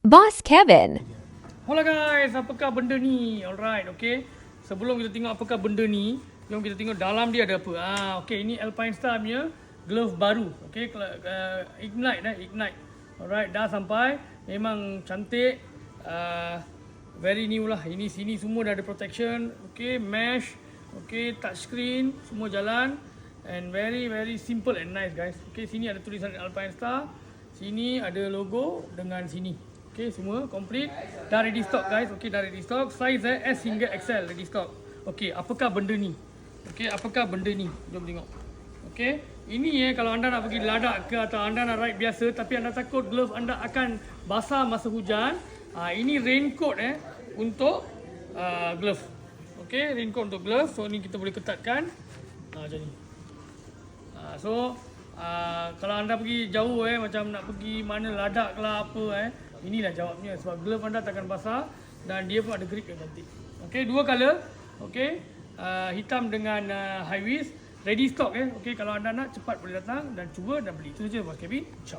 Boss Kevin. Hola guys, apakah benda ni? Alright, okay. Sebelum kita tengok apakah benda ni, jom kita tengok dalam dia ada apa. Okay, ini Alpinestar punya glove baru. Okay, Ignite. Alright, dah sampai. Memang cantik. Very new lah. Ini sini semua dah ada protection. Okay, mesh. Okay, touchscreen. Semua jalan. And very simple and nice guys. Okay, sini ada tulisan Alpinestar. Sini ada logo dengan sini. Okay, semua complete. Dah ready stock guys. Okay, dah ready stock. Size S hingga XL ready stock. Okay, apakah benda ni? Okay, apakah benda ni? Jom tengok. Okay, ini kalau anda nak pergi ladak ke atau anda nak ride biasa tapi anda takut glove anda akan basah masa hujan, ini raincoat untuk glove. Okay, raincoat untuk glove. So ni kita boleh ketatkan macam ni. Kalau anda pergi jauh macam nak pergi mana ladak ke lah apa inilah jawabnya, sebab glove anda takkan basah dan dia pun ada grip yang cantik. Okey, dua color. Okey, hitam dengan high vis ready stock. Okey, kalau anda nak cepat boleh datang dan cuba dan beli. Itu saja Boss Kevin. Ciao.